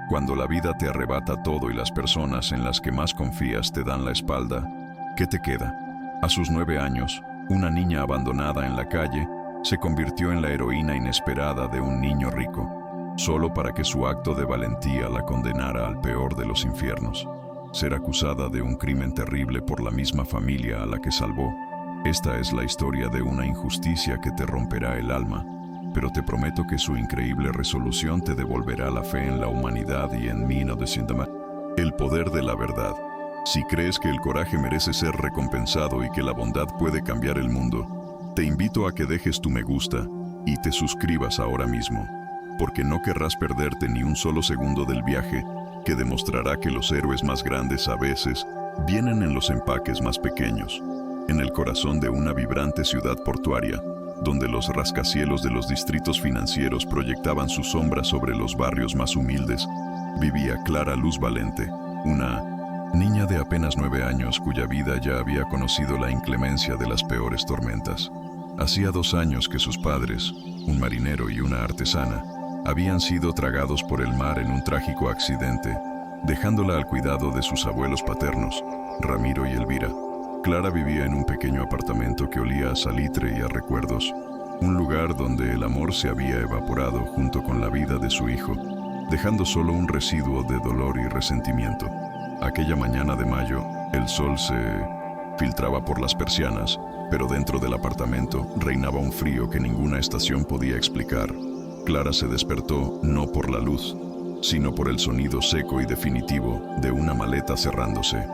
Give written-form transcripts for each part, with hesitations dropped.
Cuando la vida te arrebata todo y las personas en las que más confías te dan la espalda, ¿qué te queda? A sus 9 años, una niña abandonada en la calle se convirtió en la heroína inesperada de un niño rico, solo para que su acto de valentía la condenara al peor de los infiernos. Ser acusada de un crimen terrible por la misma familia a la que salvó. Esta es la historia de una injusticia que te romperá el alma, pero te prometo que su increíble resolución te devolverá la fe en la humanidad y en mí. El poder de la verdad. Si crees que el coraje merece ser recompensado y que la bondad puede cambiar el mundo, te invito a que dejes tu me gusta y te suscribas ahora mismo, porque no querrás perderte ni un solo segundo del viaje que demostrará que los héroes más grandes a veces vienen en los empaques más pequeños, en el corazón de una vibrante ciudad portuaria, donde los rascacielos de los distritos financieros proyectaban sus sombras sobre los barrios más humildes, vivía Clara Luz Valente, una niña de apenas 9 años cuya vida ya había conocido la inclemencia de las peores tormentas. Hacía 2 años que sus padres, un marinero y una artesana, habían sido tragados por el mar en un trágico accidente, dejándola al cuidado de sus abuelos paternos, Ramiro y Elvira. Clara vivía en un pequeño apartamento que olía a salitre y a recuerdos, un lugar donde el amor se había evaporado junto con la vida de su hijo, dejando solo un residuo de dolor y resentimiento. Aquella mañana de mayo, el sol se filtraba por las persianas, pero dentro del apartamento reinaba un frío que ninguna estación podía explicar. Clara se despertó no por la luz, sino por el sonido seco y definitivo de una maleta cerrándose.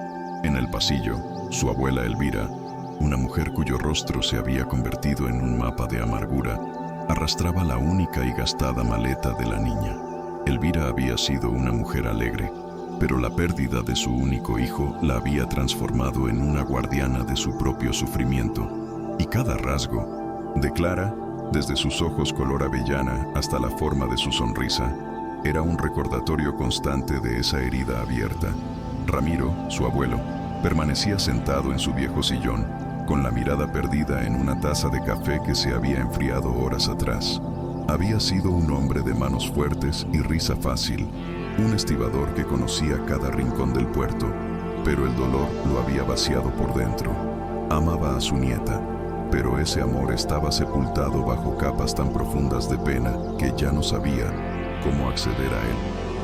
En el pasillo, su abuela Elvira, una mujer cuyo rostro se había convertido en un mapa de amargura, arrastraba la única y gastada maleta de la niña. Elvira había sido una mujer alegre, pero la pérdida de su único hijo la había transformado en una guardiana de su propio sufrimiento, y cada rasgo de Clara, desde sus ojos color avellana hasta la forma de su sonrisa, era un recordatorio constante de esa herida abierta. Ramiro, su abuelo, permanecía sentado en su viejo sillón, con la mirada perdida en una taza de café que se había enfriado horas atrás. Había sido un hombre de manos fuertes y risa fácil, un estibador que conocía cada rincón del puerto, pero el dolor lo había vaciado por dentro. Amaba a su nieta, pero ese amor estaba sepultado bajo capas tan profundas de pena que ya no sabía cómo acceder a él.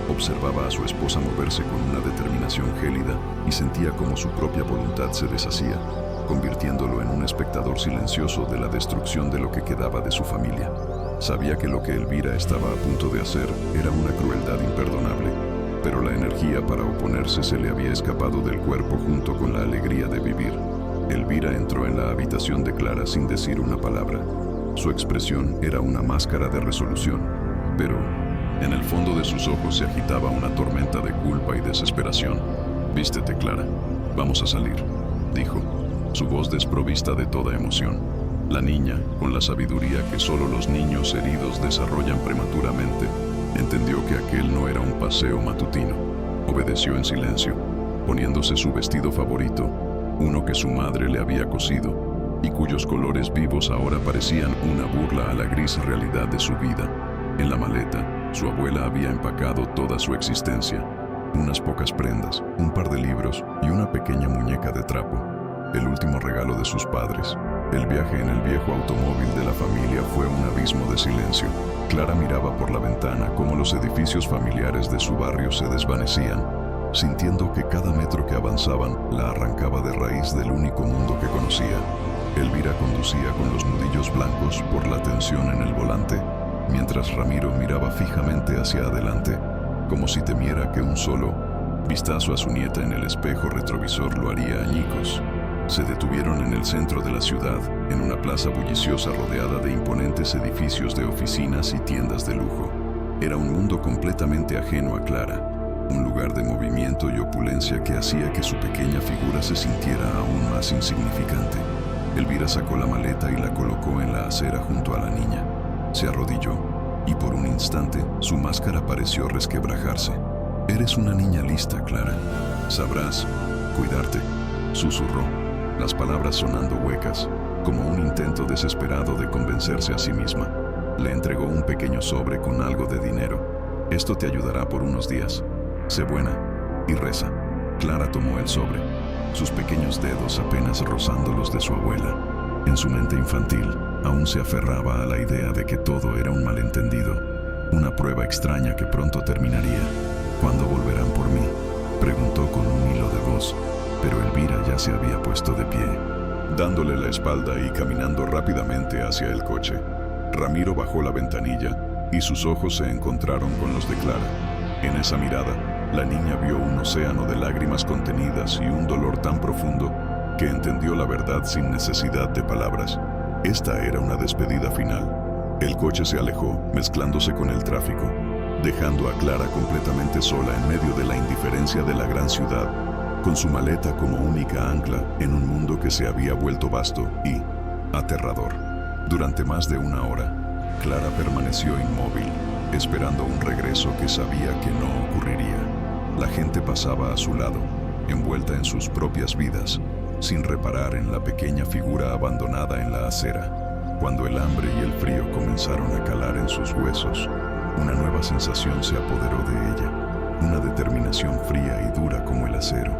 Observaba a su esposa moverse con una determinación gélida y sentía como su propia voluntad se deshacía, convirtiéndolo en un espectador silencioso de la destrucción de lo que quedaba de su familia. Sabía que lo que Elvira estaba a punto de hacer era una crueldad imperdonable, pero la energía para oponerse se le había escapado del cuerpo junto con la alegría de vivir. Elvira entró en la habitación de Clara sin decir una palabra. Su expresión era una máscara de resolución, pero en el fondo de sus ojos se agitaba una tormenta de culpa y desesperación. «Vístete, Clara. Vamos a salir», dijo, su voz desprovista de toda emoción. La niña, con la sabiduría que solo los niños heridos desarrollan prematuramente, entendió que aquel no era un paseo matutino. Obedeció en silencio, poniéndose su vestido favorito, uno que su madre le había cosido, y cuyos colores vivos ahora parecían una burla a la gris realidad de su vida. En la maleta, su abuela había empacado toda su existencia, unas pocas prendas, un par de libros y una pequeña muñeca de trapo, el último regalo de sus padres. El viaje en el viejo automóvil de la familia fue un abismo de silencio. Clara miraba por la ventana cómo los edificios familiares de su barrio se desvanecían, sintiendo que cada metro que avanzaban la arrancaba de raíz del único mundo que conocía. Elvira conducía con los nudillos blancos por la tensión en el volante, mientras Ramiro miraba fijamente hacia adelante, como si temiera que un solo vistazo a su nieta en el espejo retrovisor lo haría añicos. Se detuvieron en el centro de la ciudad, en una plaza bulliciosa rodeada de imponentes edificios de oficinas y tiendas de lujo. Era un mundo completamente ajeno a Clara, un lugar de movimiento y opulencia que hacía que su pequeña figura se sintiera aún más insignificante. Elvira sacó la maleta y la colocó en la acera junto a la niña. Se arrodilló, y por un instante su máscara pareció resquebrajarse. «Eres una niña lista, Clara. Sabrás cuidarte», susurró, las palabras sonando huecas, como un intento desesperado de convencerse a sí misma. Le entregó un pequeño sobre con algo de dinero. Esto te ayudará por unos días. Sé buena y reza. Clara tomó el sobre, sus pequeños dedos apenas rozando los de su abuela. En su mente infantil, aún se aferraba a la idea de que todo era un malentendido, una prueba extraña que pronto terminaría. ¿Cuándo volverán por mí?, preguntó con un hilo de voz, pero Elvira ya se había puesto de pie, dándole la espalda y caminando rápidamente hacia el coche. Ramiro bajó la ventanilla y sus ojos se encontraron con los de Clara. En esa mirada, la niña vio un océano de lágrimas contenidas y un dolor tan profundo que entendió la verdad sin necesidad de palabras. Esta era una despedida final. El coche se alejó, mezclándose con el tráfico, dejando a Clara completamente sola en medio de la indiferencia de la gran ciudad, con su maleta como única ancla en un mundo que se había vuelto vasto y aterrador. Durante más de una hora, Clara permaneció inmóvil, esperando un regreso que sabía que no ocurriría. La gente pasaba a su lado, envuelta en sus propias vidas, sin reparar en la pequeña figura abandonada en la acera. Cuando el hambre y el frío comenzaron a calar en sus huesos, una nueva sensación se apoderó de ella, una determinación fría y dura como el acero.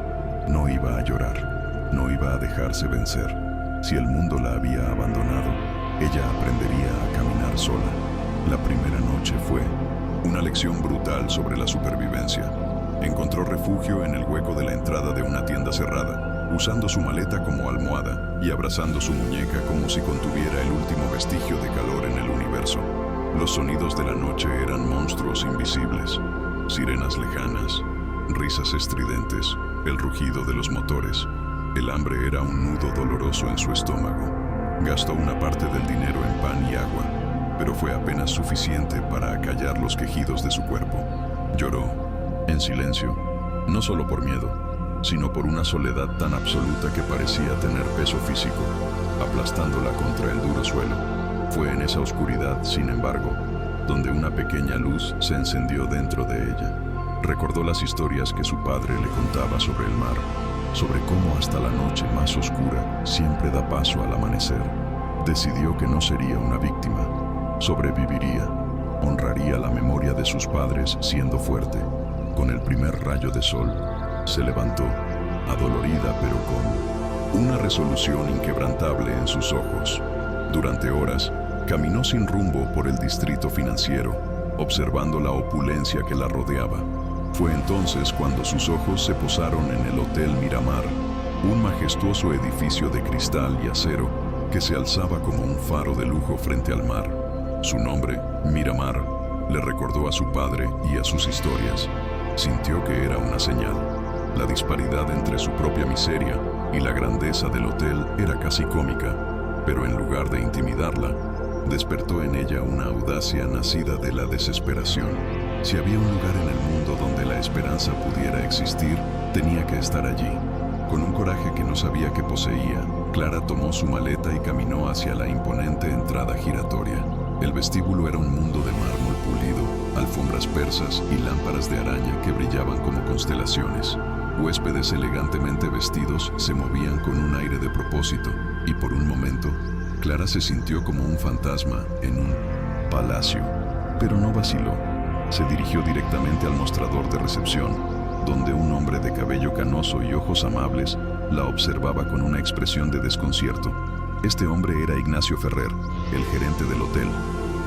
No iba a llorar, no iba a dejarse vencer. Si el mundo la había abandonado, ella aprendería a caminar sola. La primera noche fue una lección brutal sobre la supervivencia. Encontró refugio en el hueco de la entrada de una tienda cerrada, usando su maleta como almohada y abrazando su muñeca como si contuviera el último vestigio de calor en el universo. Los sonidos de la noche eran monstruos invisibles, sirenas lejanas, risas estridentes, el rugido de los motores. El hambre era un nudo doloroso en su estómago. Gastó una parte del dinero en pan y agua, pero fue apenas suficiente para acallar los quejidos de su cuerpo. Lloró, en silencio, no solo por miedo, sino por una soledad tan absoluta que parecía tener peso físico, aplastándola contra el duro suelo. Fue en esa oscuridad, sin embargo, donde una pequeña luz se encendió dentro de ella. Recordó las historias que su padre le contaba sobre el mar, sobre cómo hasta la noche más oscura siempre da paso al amanecer. Decidió que no sería una víctima, sobreviviría, honraría la memoria de sus padres siendo fuerte. Con el primer rayo de sol, se levantó, adolorida pero con una resolución inquebrantable en sus ojos. Durante horas, caminó sin rumbo por el distrito financiero, observando la opulencia que la rodeaba. Fue entonces cuando sus ojos se posaron en el Hotel Miramar, un majestuoso edificio de cristal y acero que se alzaba como un faro de lujo frente al mar. Su nombre, Miramar, le recordó a su padre y a sus historias. Sintió que era una señal. La disparidad entre su propia miseria y la grandeza del hotel era casi cómica, pero en lugar de intimidarla, despertó en ella una audacia nacida de la desesperación. Si había un lugar en el mundo donde la esperanza pudiera existir, tenía que estar allí. Con un coraje que no sabía que poseía, Clara tomó su maleta y caminó hacia la imponente entrada giratoria. El vestíbulo era un mundo de mármol pulido, alfombras persas y lámparas de araña que brillaban como constelaciones. Huéspedes elegantemente vestidos se movían con un aire de propósito, y por un momento, Clara se sintió como un fantasma en un palacio. Pero no vaciló. Se dirigió directamente al mostrador de recepción, donde un hombre de cabello canoso y ojos amables la observaba con una expresión de desconcierto. Este hombre era Ignacio Ferrer, el gerente del hotel,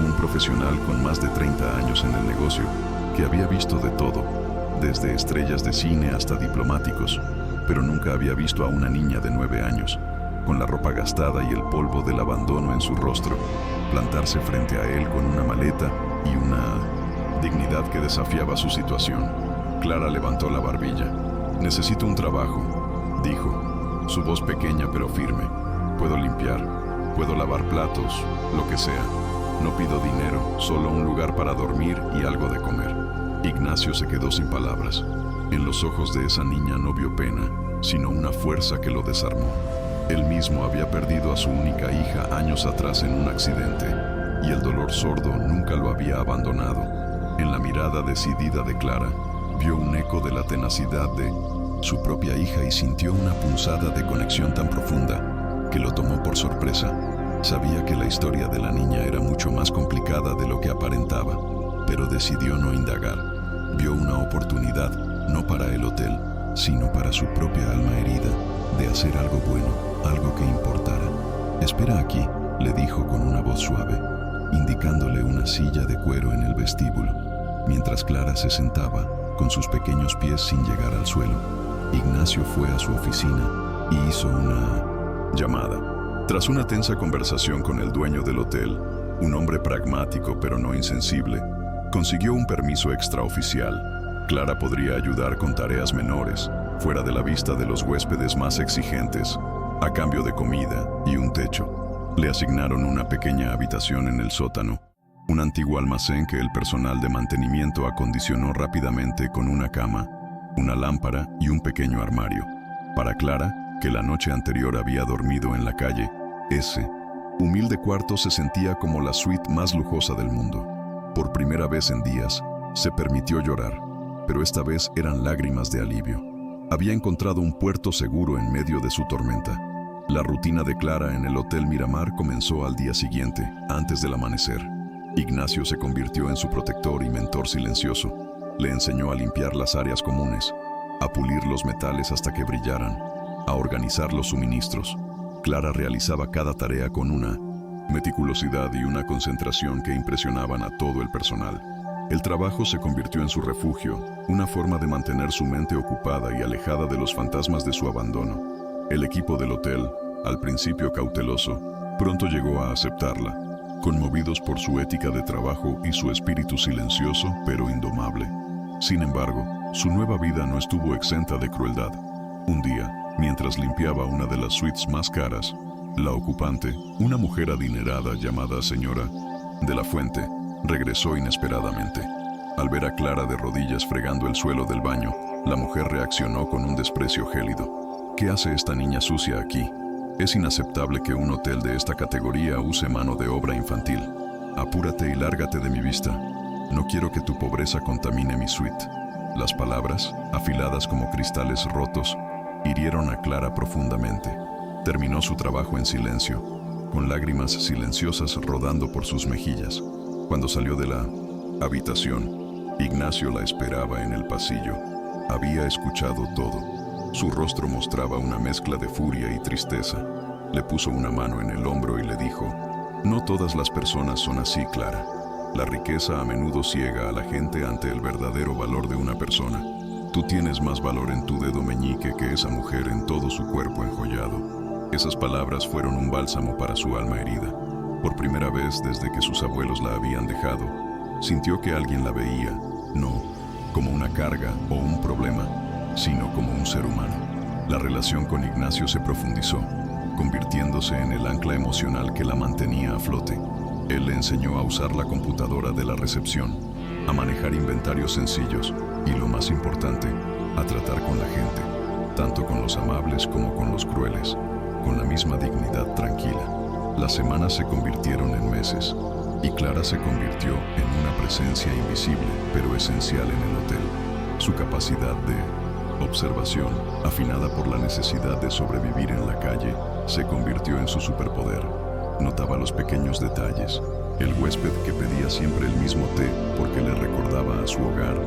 un profesional con más de 30 años en el negocio, que había visto de todo, desde estrellas de cine hasta diplomáticos, pero nunca había visto a una niña de 9 años, con la ropa gastada y el polvo del abandono en su rostro, plantarse frente a él con una maleta y una dignidad que desafiaba su situación. Clara levantó la barbilla. «Necesito un trabajo», dijo, su voz pequeña pero firme. «Puedo limpiar, puedo lavar platos, lo que sea. No pido dinero, solo un lugar para dormir y algo de comer». Ignacio se quedó sin palabras. En los ojos de esa niña no vio pena, sino una fuerza que lo desarmó. Él mismo había perdido a su única hija años atrás en un accidente, y el dolor sordo nunca lo había abandonado. En la mirada decidida de Clara, vio un eco de la tenacidad de su propia hija y sintió una punzada de conexión tan profunda que lo tomó por sorpresa. Sabía que la historia de la niña era mucho más complicada de lo que aparentaba, pero decidió no indagar. Vio una oportunidad, no para el hotel, sino para su propia alma herida, de hacer algo bueno, algo que importara. «Espera aquí», le dijo con una voz suave, indicándole una silla de cuero en el vestíbulo. Mientras Clara se sentaba, con sus pequeños pies sin llegar al suelo, Ignacio fue a su oficina y hizo una llamada. Tras una tensa conversación con el dueño del hotel, un hombre pragmático pero no insensible, consiguió un permiso extraoficial. Clara podría ayudar con tareas menores, fuera de la vista de los huéspedes más exigentes, a cambio de comida y un techo. Le asignaron una pequeña habitación en el sótano, un antiguo almacén que el personal de mantenimiento acondicionó rápidamente con una cama, una lámpara y un pequeño armario. Para Clara, que la noche anterior había dormido en la calle, ese humilde cuarto se sentía como la suite más lujosa del mundo. Por primera vez en días, se permitió llorar, pero esta vez eran lágrimas de alivio. Había encontrado un puerto seguro en medio de su tormenta. La rutina de Clara en el Hotel Miramar comenzó al día siguiente, antes del amanecer. Ignacio se convirtió en su protector y mentor silencioso. Le enseñó a limpiar las áreas comunes, a pulir los metales hasta que brillaran, a organizar los suministros. Clara realizaba cada tarea con una meticulosidad y una concentración que impresionaban a todo el personal. El trabajo se convirtió en su refugio, una forma de mantener su mente ocupada y alejada de los fantasmas de su abandono. El equipo del hotel, al principio cauteloso, pronto llegó a aceptarla, conmovidos por su ética de trabajo y su espíritu silencioso pero indomable. Sin embargo, su nueva vida no estuvo exenta de crueldad. Un día, mientras limpiaba una de las suites más caras, la ocupante, una mujer adinerada llamada señora de la Fuente, regresó inesperadamente. Al ver a Clara de rodillas fregando el suelo del baño, la mujer reaccionó con un desprecio gélido. «¿Qué hace esta niña sucia aquí? Es inaceptable que un hotel de esta categoría use mano de obra infantil. Apúrate y lárgate de mi vista. No quiero que tu pobreza contamine mi suite». Las palabras, afiladas como cristales rotos, hirieron a Clara profundamente. Terminó su trabajo en silencio, con lágrimas silenciosas rodando por sus mejillas. Cuando salió de la habitación, Ignacio la esperaba en el pasillo. Había escuchado todo. Su rostro mostraba una mezcla de furia y tristeza. Le puso una mano en el hombro y le dijo: «No todas las personas son así, Clara. La riqueza a menudo ciega a la gente ante el verdadero valor de una persona. Tú tienes más valor en tu dedo meñique que esa mujer en todo su cuerpo enjollado». Esas palabras fueron un bálsamo para su alma herida. Por primera vez desde que sus abuelos la habían dejado, sintió que alguien la veía, no como una carga o un problema, sino como un ser humano. La relación con Ignacio se profundizó, convirtiéndose en el ancla emocional que la mantenía a flote. Él le enseñó a usar la computadora de la recepción, a manejar inventarios sencillos y, lo más importante, a tratar con la gente, tanto con los amables como con los crueles, con la misma dignidad tranquila. Las semanas se convirtieron en meses, y Clara se convirtió en una presencia invisible pero esencial en el hotel. Su capacidad de observación, afinada por la necesidad de sobrevivir en la calle, se convirtió en su superpoder. Notaba los pequeños detalles, el huésped que pedía siempre el mismo té porque le recordaba a su hogar,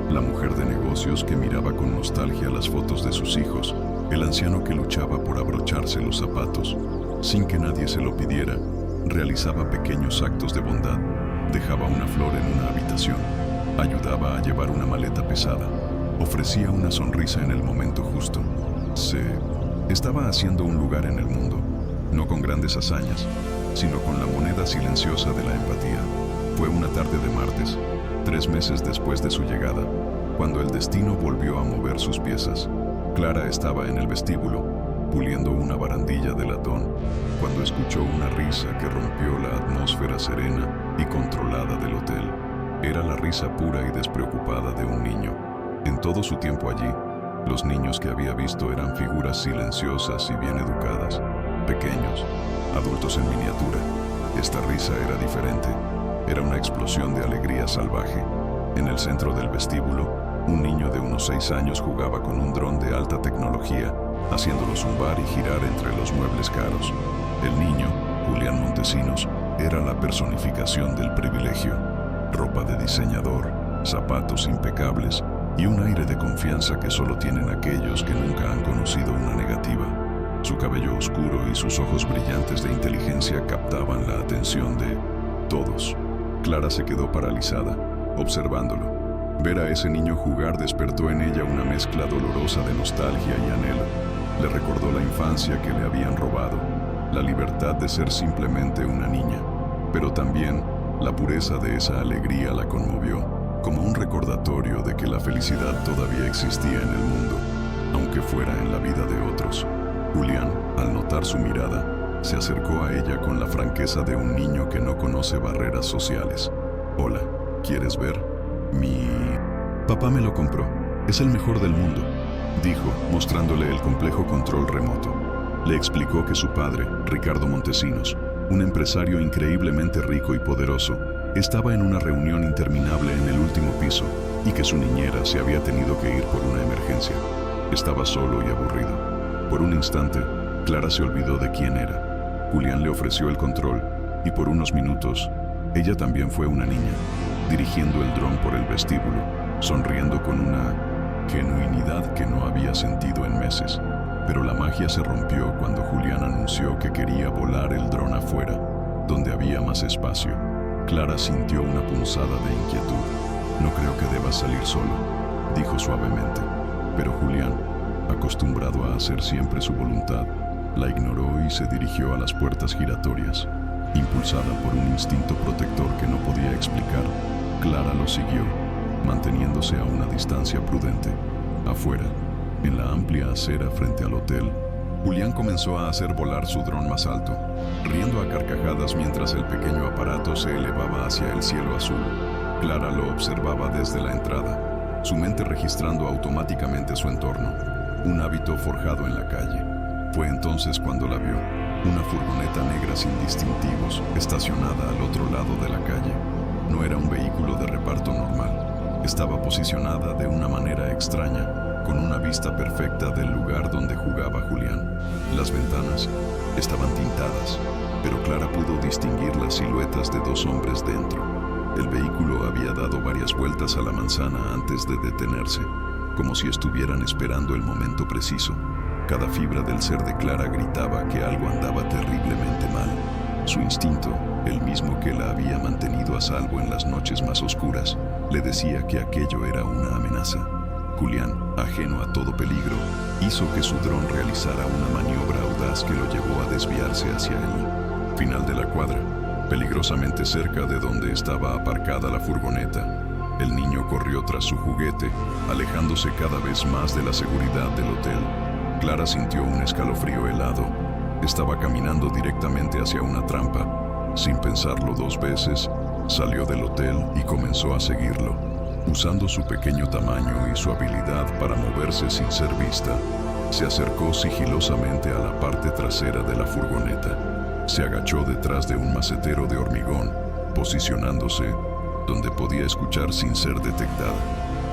la mujer de negocios que miraba con nostalgia las fotos de sus hijos, el anciano que luchaba por abrocharse los zapatos, sin que nadie se lo pidiera, realizaba pequeños actos de bondad, dejaba una flor en una habitación, ayudaba a llevar una maleta pesada, ofrecía una sonrisa en el momento justo. Se estaba haciendo un lugar en el mundo, no con grandes hazañas, sino con la moneda silenciosa de la empatía. Fue una tarde de martes, 3 meses después de su llegada, cuando el destino volvió a mover sus piezas. Clara estaba en el vestíbulo, puliendo una barandilla de latón, cuando escuchó una risa que rompió la atmósfera serena y controlada del hotel. Era la risa pura y despreocupada de un niño. En todo su tiempo allí, los niños que había visto eran figuras silenciosas y bien educadas, pequeños, adultos en miniatura. Esta risa era diferente. Era una explosión de alegría salvaje. En el centro del vestíbulo, un niño de unos 6 años jugaba con un dron de alta tecnología, haciéndolo zumbar y girar entre los muebles caros. El niño, Julián Montesinos, era la personificación del privilegio. ropa de diseñador, zapatos impecables y un aire de confianza que solo tienen aquellos que nunca han conocido una negativa. Su cabello oscuro y sus ojos brillantes de inteligencia captaban la atención de todos. Clara se quedó paralizada, observándolo. Ver a ese niño jugar despertó en ella una mezcla dolorosa de nostalgia y anhelo. Le recordó la infancia que le habían robado, la libertad de ser simplemente una niña, pero también la pureza de esa alegría la conmovió, como un recordatorio de que la felicidad todavía existía en el mundo, aunque fuera en la vida de otros. Julián, al notar su mirada, se acercó a ella con la franqueza de un niño que no conoce barreras sociales. «Hola, ¿quieres ver? Mi papá me lo compró. Es el mejor del mundo», dijo, mostrándole el complejo control remoto. Le explicó que su padre, Ricardo Montesinos, un empresario increíblemente rico y poderoso, estaba en una reunión interminable en el último piso y que su niñera se había tenido que ir por una emergencia. Estaba solo y aburrido. Por un instante, Clara se olvidó de quién era. Julián le ofreció el control y por unos minutos, ella también fue una niña, dirigiendo el dron por el vestíbulo, sonriendo con una genuinidad que no había sentido en meses. Pero la magia se rompió cuando Julián anunció que quería volar el dron afuera, donde había más espacio. Clara sintió una punzada de inquietud. «No creo que debas salir solo», dijo suavemente. Pero Julián, acostumbrado a hacer siempre su voluntad, la ignoró y se dirigió a las puertas giratorias. Impulsada por un instinto protector que no podía explicar, Clara lo siguió, manteniéndose a una distancia prudente. Afuera, en la amplia acera frente al hotel, Julián comenzó a hacer volar su dron más alto, riendo a carcajadas mientras el pequeño aparato se elevaba hacia el cielo azul. Clara lo observaba desde la entrada, su mente registrando automáticamente su entorno, un hábito forjado en la calle. Fue entonces cuando la vio, una furgoneta negra sin distintivos, estacionada al otro lado de la calle. No era un vehículo de reparto normal. Estaba posicionada de una manera extraña, con una vista perfecta del lugar donde jugaba Julián. Las ventanas estaban tintadas, pero Clara pudo distinguir las siluetas de dos hombres dentro. El vehículo había dado varias vueltas a la manzana antes de detenerse, como si estuvieran esperando el momento preciso. Cada fibra del ser de Clara gritaba que algo andaba terriblemente mal. Su instinto, el mismo que la había mantenido a salvo en las noches más oscuras, le decía que aquello era una amenaza. Julián, ajeno a todo peligro, hizo que su dron realizara una maniobra audaz que lo llevó a desviarse hacia el final de la cuadra, peligrosamente cerca de donde estaba aparcada la furgoneta. El niño corrió tras su juguete, alejándose cada vez más de la seguridad del hotel. Clara sintió un escalofrío helado. Estaba caminando directamente hacia una trampa. Sin pensarlo dos veces, salió del hotel y comenzó a seguirlo. Usando su pequeño tamaño y su habilidad para moverse sin ser vista, se acercó sigilosamente a la parte trasera de la furgoneta. Se agachó detrás de un macetero de hormigón, posicionándose donde podía escuchar sin ser detectada.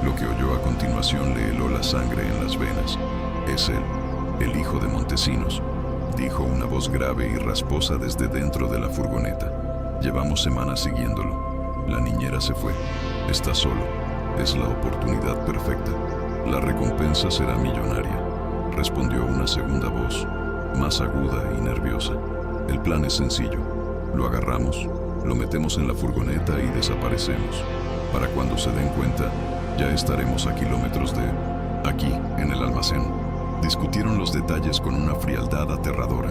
Lo que oyó a continuación le heló la sangre en las venas. «Es él, el hijo de Montesinos», dijo una voz grave y rasposa desde dentro de la furgoneta. «Llevamos semanas siguiéndolo. La niñera se fue. Está solo. Es la oportunidad perfecta. La recompensa será millonaria», respondió una segunda voz, más aguda y nerviosa. «El plan es sencillo. Lo agarramos, lo metemos en la furgoneta y desaparecemos. Para cuando se den cuenta, ya estaremos a kilómetros de aquí, en el almacén». Discutieron los detalles con una frialdad aterradora.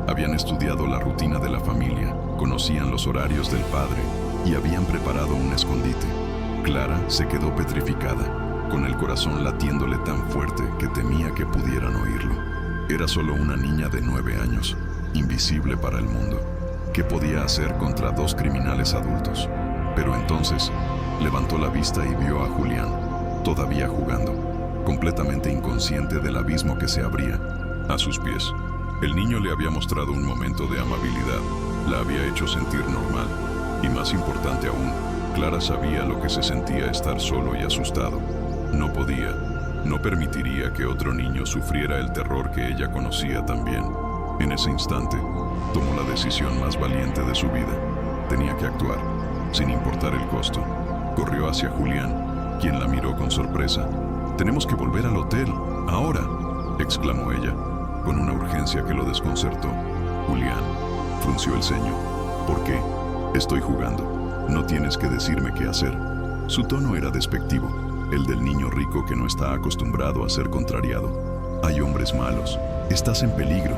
Habían estudiado la rutina de la familia, conocían los horarios del padre y habían preparado un escondite. Clara se quedó petrificada, con el corazón latiéndole tan fuerte que temía que pudieran oírlo. Era solo una niña de 9 años, invisible para el mundo. ¿Qué podía hacer contra dos criminales adultos? Pero entonces, levantó la vista y vio a Julián, todavía jugando, completamente inconsciente del abismo que se abría a sus pies. El niño le había mostrado un momento de amabilidad, la había hecho sentir normal, y más importante aún, Clara sabía lo que se sentía estar solo y asustado. No permitiría que otro niño sufriera el terror que ella conocía también. En ese instante, tomó la decisión más valiente de su vida. Tenía que actuar. sin importar el costo. Corrió hacia Julián, quien la miró con sorpresa. «Tenemos que volver al hotel, ahora», exclamó ella, con una urgencia que lo desconcertó. Julián frunció el ceño. «¿Por qué? Estoy jugando. No tienes que decirme qué hacer». Su tono era despectivo, el del niño rico que no está acostumbrado a ser contrariado. «Hay hombres malos. Estás en peligro»,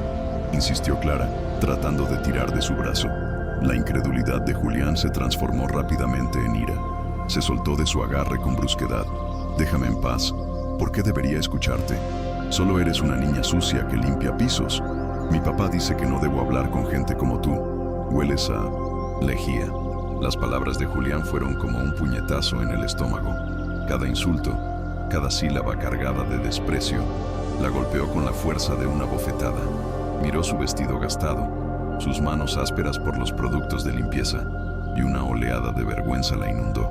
insistió Clara, tratando de tirar de su brazo. La incredulidad de Julián se transformó rápidamente en ira. Se soltó de su agarre con brusquedad. «Déjame en paz. ¿Por qué debería escucharte? Solo eres una niña sucia que limpia pisos. Mi papá dice que no debo hablar con gente como tú. Hueles a lejía». Las palabras de Julián fueron como un puñetazo en el estómago. Cada insulto, cada sílaba cargada de desprecio, la golpeó con la fuerza de una bofetada. Miró su vestido gastado, sus manos ásperas por los productos de limpieza, y una oleada de vergüenza la inundó.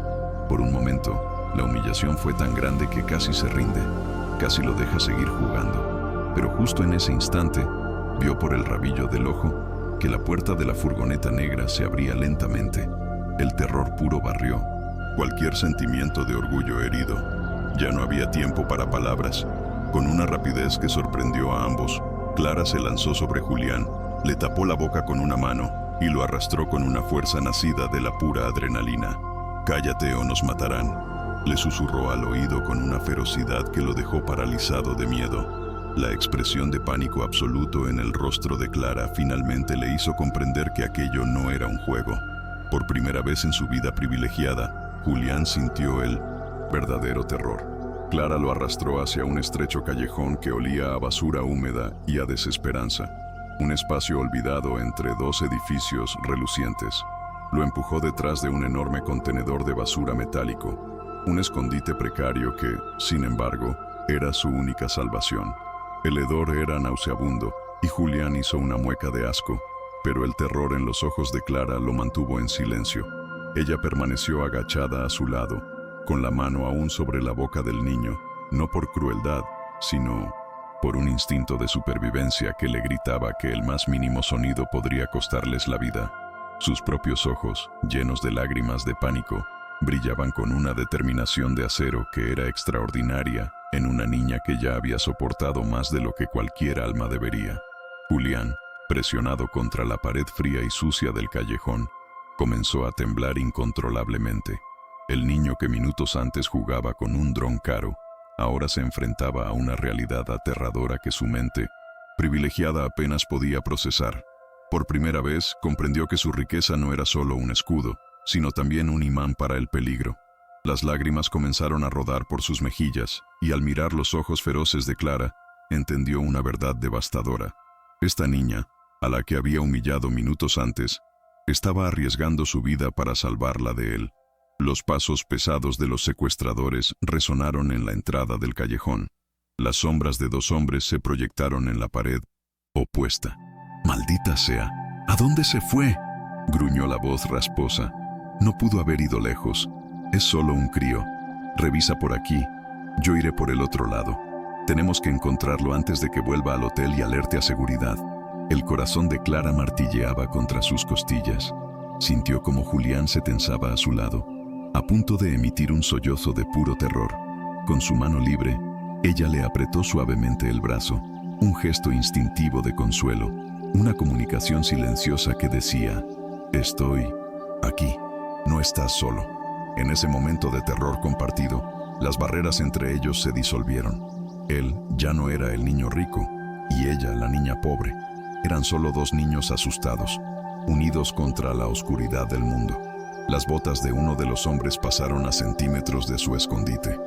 Por un momento, la humillación fue tan grande que casi se rinde, casi lo deja seguir jugando. Pero justo en ese instante, vio por el rabillo del ojo que la puerta de la furgoneta negra se abría lentamente. El terror puro barrió cualquier sentimiento de orgullo herido. Ya no había tiempo para palabras. Con una rapidez que sorprendió a ambos, Clara se lanzó sobre Julián, le tapó la boca con una mano y lo arrastró con una fuerza nacida de la pura adrenalina. «Cállate o nos matarán», le susurró al oído con una ferocidad que lo dejó paralizado de miedo. La expresión de pánico absoluto en el rostro de Clara finalmente le hizo comprender que aquello no era un juego. Por primera vez en su vida privilegiada, Julián sintió el verdadero terror. Clara lo arrastró hacia un estrecho callejón que olía a basura húmeda y a desesperanza. Un espacio olvidado entre dos edificios relucientes. Lo empujó detrás de un enorme contenedor de basura metálico, un escondite precario que, sin embargo, era su única salvación. El hedor era nauseabundo y Julián hizo una mueca de asco, pero el terror en los ojos de Clara lo mantuvo en silencio. Ella permaneció agachada a su lado, con la mano aún sobre la boca del niño, no por crueldad, sino por un instinto de supervivencia que le gritaba que el más mínimo sonido podría costarles la vida. Sus propios ojos, llenos de lágrimas de pánico, brillaban con una determinación de acero que era extraordinaria en una niña que ya había soportado más de lo que cualquier alma debería. Julián, presionado contra la pared fría y sucia del callejón, comenzó a temblar incontrolablemente. El niño que minutos antes jugaba con un dron caro, ahora se enfrentaba a una realidad aterradora que su mente, privilegiada, apenas podía procesar. Por primera vez, comprendió que su riqueza no era solo un escudo, sino también un imán para el peligro. Las lágrimas comenzaron a rodar por sus mejillas, y al mirar los ojos feroces de Clara, entendió una verdad devastadora. Esta niña, a la que había humillado minutos antes, estaba arriesgando su vida para salvarla de él. Los pasos pesados de los secuestradores resonaron en la entrada del callejón. Las sombras de dos hombres se proyectaron en la pared opuesta. «¡Maldita sea! ¿A dónde se fue?», gruñó la voz rasposa. «No pudo haber ido lejos. Es solo un crío. Revisa por aquí. Yo iré por el otro lado. Tenemos que encontrarlo antes de que vuelva al hotel y alerte a seguridad». El corazón de Clara martilleaba contra sus costillas. Sintió como Julián se tensaba a su lado, a punto de emitir un sollozo de puro terror. Con su mano libre, ella le apretó suavemente el brazo, un gesto instintivo de consuelo, una comunicación silenciosa que decía: «Estoy aquí, no estás solo». En ese momento de terror compartido, las barreras entre ellos se disolvieron. Él ya no era el niño rico, y ella la niña pobre. Eran solo dos niños asustados, unidos contra la oscuridad del mundo. Las botas de uno de los hombres pasaron a centímetros de su escondite.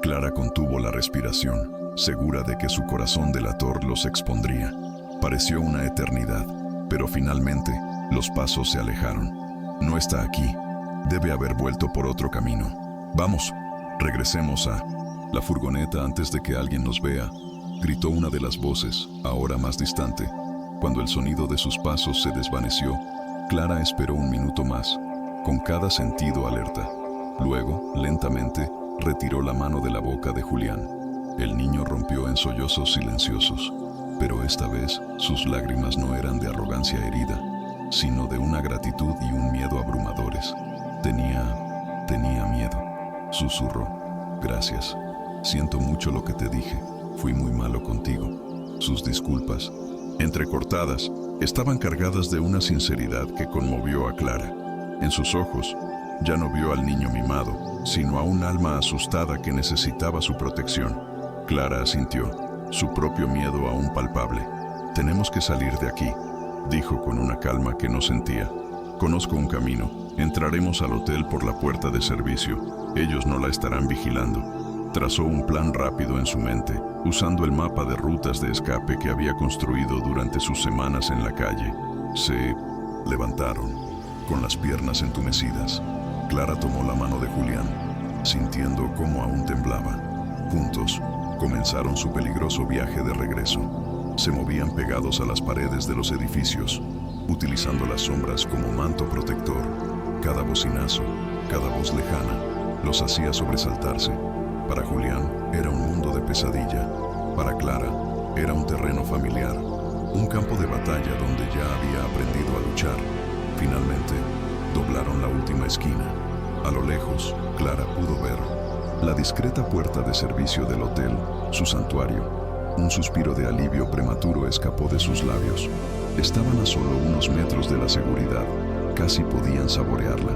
Clara contuvo la respiración, segura de que su corazón delator los expondría. Pareció una eternidad, pero finalmente los pasos se alejaron. «No está aquí. Debe haber vuelto por otro camino. Vamos, regresemos a la furgoneta antes de que alguien nos vea», gritó una de las voces, ahora más distante. Cuando el sonido de sus pasos se desvaneció, Clara esperó un minuto más, con cada sentido alerta. Luego, lentamente, retiró la mano de la boca de Julián. El niño rompió en sollozos silenciosos, pero esta vez sus lágrimas no eran de arrogancia herida, sino de una gratitud y un miedo abrumadores. Tenía miedo. Susurró. Gracias. Siento mucho lo que te dije. Fui muy malo contigo. Sus disculpas, entrecortadas, estaban cargadas de una sinceridad que conmovió a Clara. En sus ojos, ya no vio al niño mimado, sino a un alma asustada que necesitaba su protección. Clara asintió, su propio miedo aún palpable. Tenemos que salir de aquí, dijo con una calma que no sentía. Conozco un camino. Entraremos al hotel por la puerta de servicio. Ellos no la estarán vigilando. Trazó un plan rápido en su mente, usando el mapa de rutas de escape que había construido durante sus semanas en la calle. Se levantaron, con las piernas entumecidas. Clara tomó la mano de Julián, sintiendo cómo aún temblaba. Juntos, comenzaron su peligroso viaje de regreso. Se movían pegados a las paredes de los edificios, utilizando las sombras como manto protector. Cada bocinazo, cada voz lejana, los hacía sobresaltarse. Para Julián era un mundo de pesadilla. Para Clara era un terreno familiar, un campo de batalla donde ya había aprendido a luchar. Finalmente, doblaron la última esquina. A lo lejos, Clara pudo ver la discreta puerta de servicio del hotel, su santuario. Un suspiro de alivio prematuro escapó de sus labios. Estaban a solo unos metros de la seguridad. Casi podían saborearla.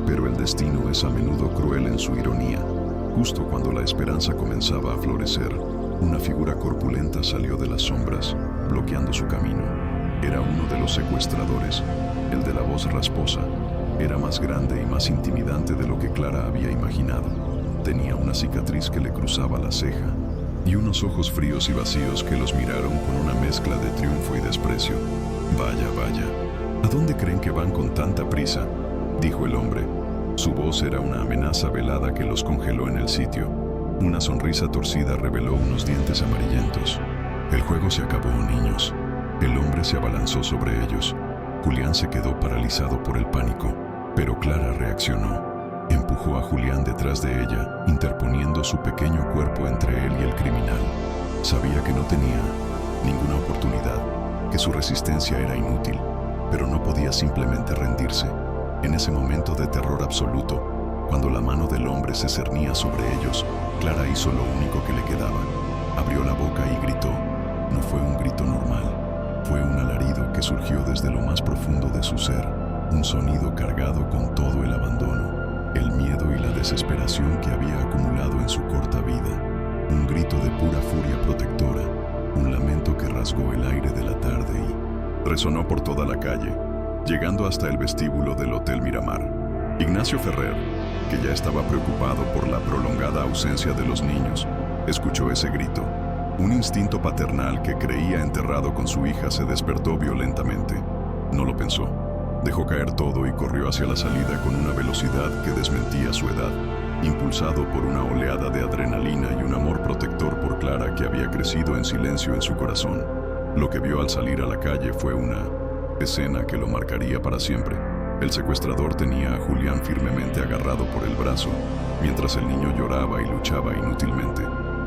Pero el destino es a menudo cruel en su ironía. Justo cuando la esperanza comenzaba a florecer, una figura corpulenta salió de las sombras, bloqueando su camino. Era uno de los secuestradores, el de la voz rasposa. Era más grande y más intimidante de lo que Clara había imaginado. Tenía una cicatriz que le cruzaba la ceja y unos ojos fríos y vacíos que los miraron con una mezcla de triunfo y desprecio. Vaya, vaya, ¿a dónde creen que van con tanta prisa?, dijo el hombre. Su voz era una amenaza velada que los congeló en el sitio. Una sonrisa torcida reveló unos dientes amarillentos. El juego se acabó, niños. El hombre se abalanzó sobre ellos. Julián se quedó paralizado por el pánico, pero Clara reaccionó. Empujó a Julián detrás de ella, interponiendo su pequeño cuerpo entre él y el criminal. Sabía que no tenía ninguna oportunidad, que su resistencia era inútil, pero no podía simplemente rendirse. En ese momento de terror absoluto, cuando la mano del hombre se cernía sobre ellos, Clara hizo lo único que le quedaba. Abrió la boca y gritó. No fue un grito normal, fue un alarido que surgió desde lo más profundo de su ser, un sonido cargado con todo el abandono, el miedo y la desesperación que había acumulado en su corta vida. Un grito de pura furia protectora, un lamento que rasgó el aire de la tarde y resonó por toda la calle, llegando hasta el vestíbulo del Hotel Miramar. Ignacio Ferrer, que ya estaba preocupado por la prolongada ausencia de los niños, escuchó ese grito. Un instinto paternal que creía enterrado con su hija se despertó violentamente. No lo pensó. Dejó caer todo y corrió hacia la salida con una velocidad que desmentía su edad, impulsado por una oleada de adrenalina y un amor protector por Clara que había crecido en silencio en su corazón. Lo que vio al salir a la calle fue una escena que lo marcaría para siempre. El secuestrador tenía a Julián firmemente agarrado por el brazo, mientras el niño lloraba y luchaba inútilmente.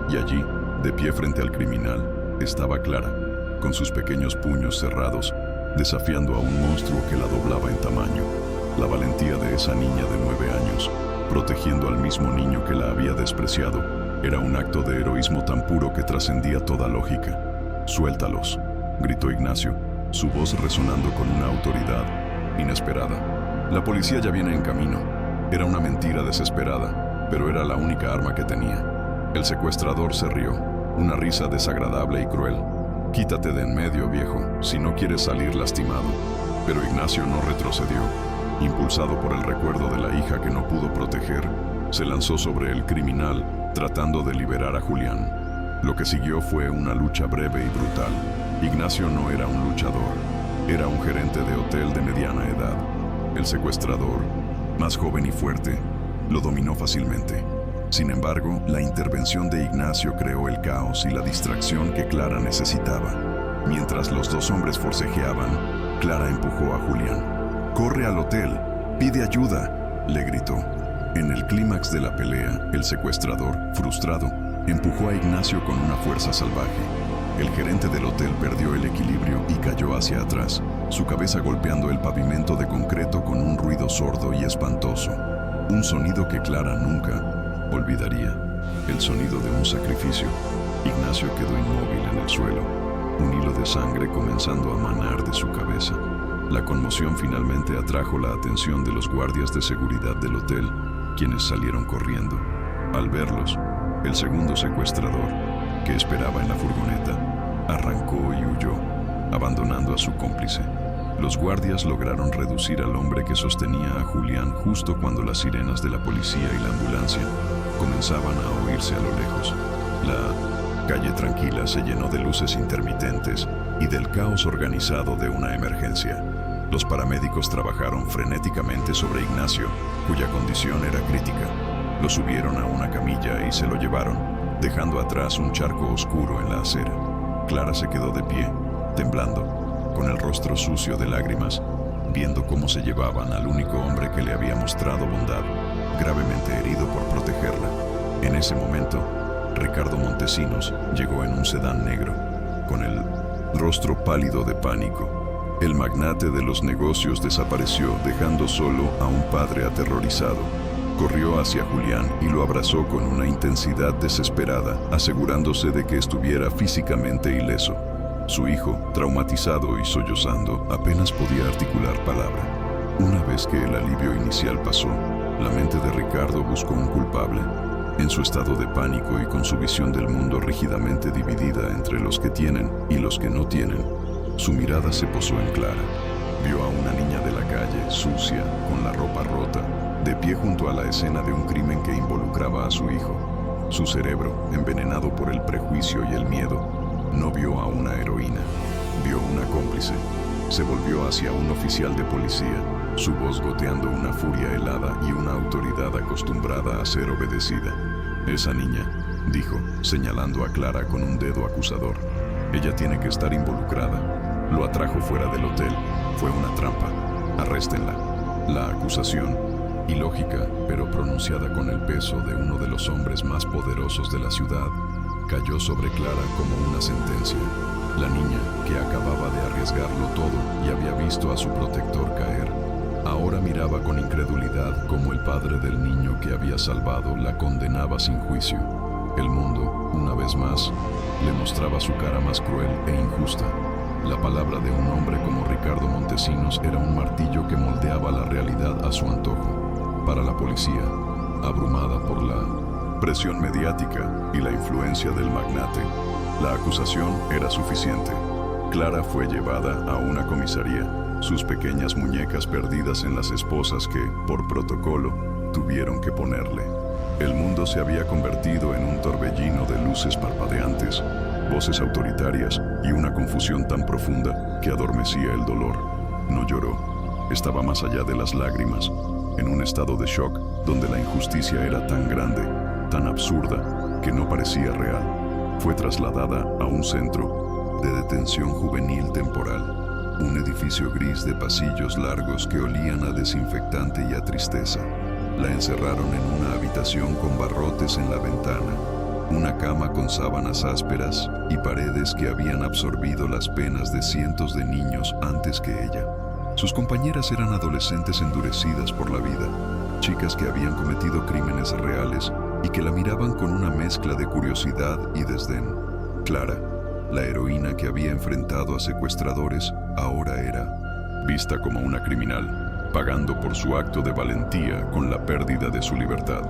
Y allí, de pie frente al criminal, estaba Clara, con sus pequeños puños cerrados, desafiando a un monstruo que la doblaba en tamaño. La valentía de esa niña de 9 años, protegiendo al mismo niño que la había despreciado, era un acto de heroísmo tan puro que trascendía toda lógica. «Suéltalos», gritó Ignacio, su voz resonando con una autoridad inesperada. La policía ya viene en camino. Era una mentira desesperada, pero era la única arma que tenía. El secuestrador se rió, una risa desagradable y cruel. «Quítate de en medio, viejo, si no quieres salir lastimado». Pero Ignacio no retrocedió. Impulsado por el recuerdo de la hija que no pudo proteger, se lanzó sobre el criminal, tratando de liberar a Julián. Lo que siguió fue una lucha breve y brutal. Ignacio no era un luchador, era un gerente de hotel de mediana edad. El secuestrador, más joven y fuerte, lo dominó fácilmente. Sin embargo, la intervención de Ignacio creó el caos y la distracción que Clara necesitaba. Mientras los dos hombres forcejeaban, Clara empujó a Julián. «Corre al hotel, pide ayuda», le gritó. En el clímax de la pelea, el secuestrador, frustrado, empujó a Ignacio con una fuerza salvaje. El gerente del hotel perdió el equilibrio y cayó hacia atrás. su cabeza golpeando el pavimento de concreto con un ruido sordo y espantoso. Un sonido que Clara nunca olvidaría, el sonido de un sacrificio. Ignacio quedó inmóvil en el suelo, un hilo de sangre comenzando a manar de su cabeza. La conmoción finalmente atrajo la atención de los guardias de seguridad del hotel, quienes salieron corriendo. Al verlos, el segundo secuestrador, que esperaba en la furgoneta, arrancó y huyó, abandonando a su cómplice. Los guardias lograron reducir al hombre que sostenía a Julián justo cuando las sirenas de la policía y la ambulancia comenzaban a oírse a lo lejos. La calle tranquila se llenó de luces intermitentes y del caos organizado de una emergencia. Los paramédicos trabajaron frenéticamente sobre Ignacio, cuya condición era crítica. Lo subieron a una camilla y se lo llevaron, dejando atrás un charco oscuro en la acera. Clara se quedó de pie, temblando, con el rostro sucio de lágrimas, viendo cómo se llevaban al único hombre que le había mostrado bondad, gravemente herido por protegerla. En ese momento, Ricardo Montesinos llegó en un sedán negro, con el rostro pálido de pánico. El magnate de los negocios desapareció, dejando solo a un padre aterrorizado. Corrió hacia Julián y lo abrazó con una intensidad desesperada, asegurándose de que estuviera físicamente ileso. Su hijo, traumatizado y sollozando, apenas podía articular palabra. Una vez que el alivio inicial pasó, la mente de Ricardo buscó un culpable. En su estado de pánico y con su visión del mundo rígidamente dividida entre los que tienen y los que no tienen, su mirada se posó en Clara. Vio a una niña de la calle, sucia, con la ropa rota, de pie junto a la escena de un crimen que involucraba a su hijo. Su cerebro, envenenado por el prejuicio y el miedo, no vio a una heroína, vio una cómplice. Se volvió hacia un oficial de policía, su voz goteando una furia helada y una autoridad acostumbrada a ser obedecida. «Esa niña», dijo, señalando a Clara con un dedo acusador. «Ella tiene que estar involucrada. Lo atrajo fuera del hotel. Fue una trampa. Arréstenla». La acusación, ilógica, pero pronunciada con el peso de uno de los hombres más poderosos de la ciudad, cayó sobre Clara como una sentencia. La niña, que acababa de arriesgarlo todo y había visto a su protector caer, ahora miraba con incredulidad cómo el padre del niño que había salvado la condenaba sin juicio. El mundo, una vez más, le mostraba su cara más cruel e injusta. La palabra de un hombre como Ricardo Montesinos era un martillo que moldeaba la realidad a su antojo. Para la policía, abrumada por la presión mediática y la influencia del magnate, la acusación era suficiente. Clara fue llevada a una comisaría, sus pequeñas muñecas perdidas en las esposas que, por protocolo, tuvieron que ponerle. El mundo se había convertido en un torbellino de luces parpadeantes, voces autoritarias y una confusión tan profunda que adormecía el dolor. No lloró, estaba más allá de las lágrimas, en un estado de shock donde la injusticia era tan grande, tan absurda, que no parecía real. Fue trasladada a un centro de detención juvenil temporal, un edificio gris de pasillos largos que olían a desinfectante y a tristeza. La encerraron en una habitación con barrotes en la ventana, una cama con sábanas ásperas y paredes que habían absorbido las penas de cientos de niños antes que ella. Sus compañeras eran adolescentes endurecidas por la vida, chicas que habían cometido crímenes reales y que la miraban con una mezcla de curiosidad y desdén. Clara, la heroína que había enfrentado a secuestradores, ahora era vista como una criminal, pagando por su acto de valentía con la pérdida de su libertad.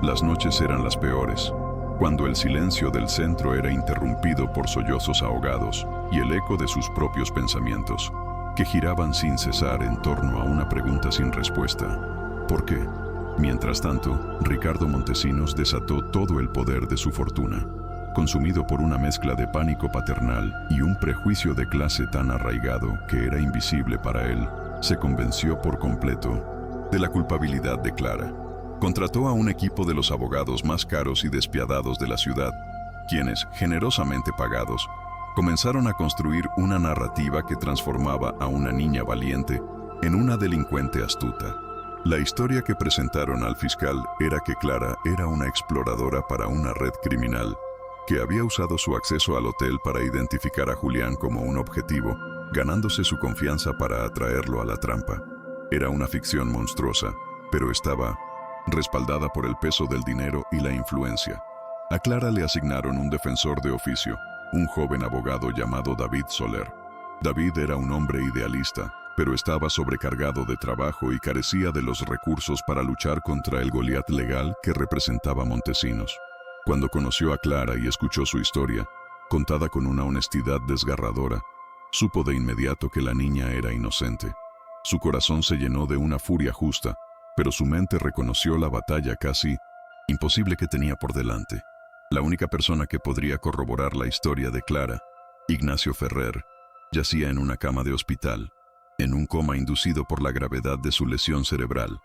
Las noches eran las peores, cuando el silencio del centro era interrumpido por sollozos ahogados y el eco de sus propios pensamientos, que giraban sin cesar en torno a una pregunta sin respuesta. ¿Por qué? Mientras tanto, Ricardo Montesinos desató todo el poder de su fortuna. Consumido por una mezcla de pánico paternal y un prejuicio de clase tan arraigado que era invisible para él, se convenció por completo de la culpabilidad de Clara. Contrató a un equipo de los abogados más caros y despiadados de la ciudad, quienes, generosamente pagados, comenzaron a construir una narrativa que transformaba a una niña valiente en una delincuente astuta. La historia que presentaron al fiscal era que Clara era una exploradora para una red criminal, que había usado su acceso al hotel para identificar a Julián como un objetivo ganándose su confianza para atraerlo a la trampa. Era una ficción monstruosa, pero estaba respaldada por el peso del dinero y la influencia. A Clara le asignaron un defensor de oficio, un joven abogado llamado David Soler. David era un hombre idealista, pero estaba sobrecargado de trabajo y carecía de los recursos para luchar contra el Goliat legal que representaba Montesinos. Cuando conoció a Clara y escuchó su historia, contada con una honestidad desgarradora, supo de inmediato que la niña era inocente. Su corazón se llenó de una furia justa, pero su mente reconoció la batalla casi imposible que tenía por delante. La única persona que podría corroborar la historia de Clara, Ignacio Ferrer, yacía en una cama de hospital, en un coma inducido por la gravedad de su lesión cerebral.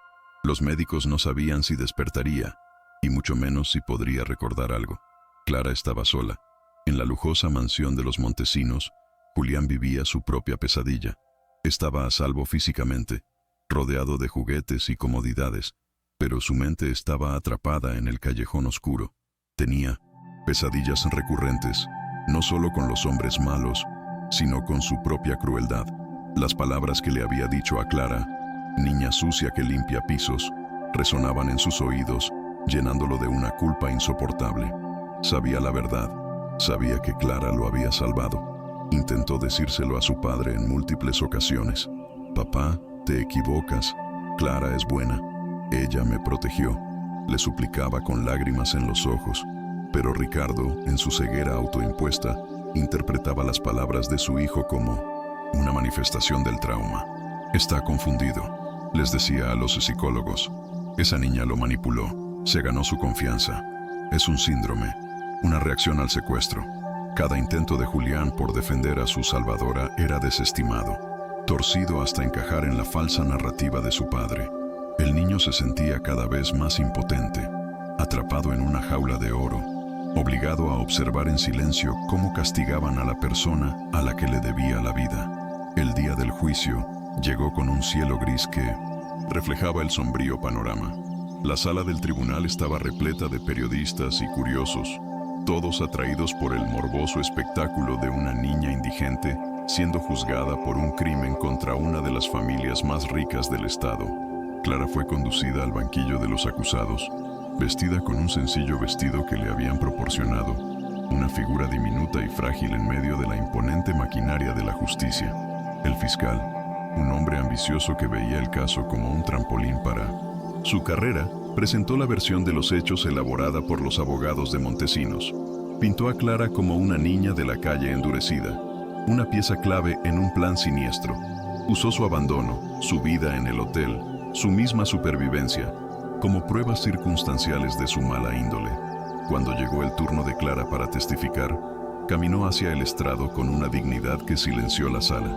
Los médicos no sabían si despertaría, y mucho menos si podría recordar algo. Clara estaba sola. En la lujosa mansión de los Montesinos, Julián vivía su propia pesadilla. Estaba a salvo físicamente, rodeado de juguetes y comodidades, pero su mente estaba atrapada en el callejón oscuro. Tenía pesadillas recurrentes, no solo con los hombres malos, sino con su propia crueldad. Las palabras que le había dicho a Clara, niña sucia que limpia pisos, resonaban en sus oídos, llenándolo de una culpa insoportable. Sabía la verdad, sabía que Clara lo había salvado. Intentó decírselo a su padre en múltiples ocasiones. Papá, te equivocas, Clara es buena, ella me protegió, le suplicaba con lágrimas en los ojos, pero Ricardo, en su ceguera autoimpuesta, interpretaba las palabras de su hijo como una manifestación del trauma. Está confundido, les decía a los psicólogos. Esa niña lo manipuló, se ganó su confianza. Es un síndrome, una reacción al secuestro. Cada intento de Julián por defender a su salvadora era desestimado, torcido hasta encajar en la falsa narrativa de su padre. El niño se sentía cada vez más impotente, atrapado en una jaula de oro, obligado a observar en silencio cómo castigaban a la persona a la que le debía la vida. El día del juicio llegó con un cielo gris que reflejaba el sombrío panorama. La sala del tribunal estaba repleta de periodistas y curiosos, todos atraídos por el morboso espectáculo de una niña indigente siendo juzgada por un crimen contra una de las familias más ricas del estado. Clara fue conducida al banquillo de los acusados, vestida con un sencillo vestido que le habían proporcionado, una figura diminuta y frágil en medio de la imponente maquinaria de la justicia. El fiscal, un hombre ambicioso que veía el caso como un trampolín para su carrera, presentó la versión de los hechos elaborada por los abogados de Montesinos. Pintó a Clara como una niña de la calle endurecida, una pieza clave en un plan siniestro. Usó su abandono, su vida en el hotel, su misma supervivencia, como pruebas circunstanciales de su mala índole. Cuando llegó el turno de Clara para testificar, caminó hacia el estrado con una dignidad que silenció la sala.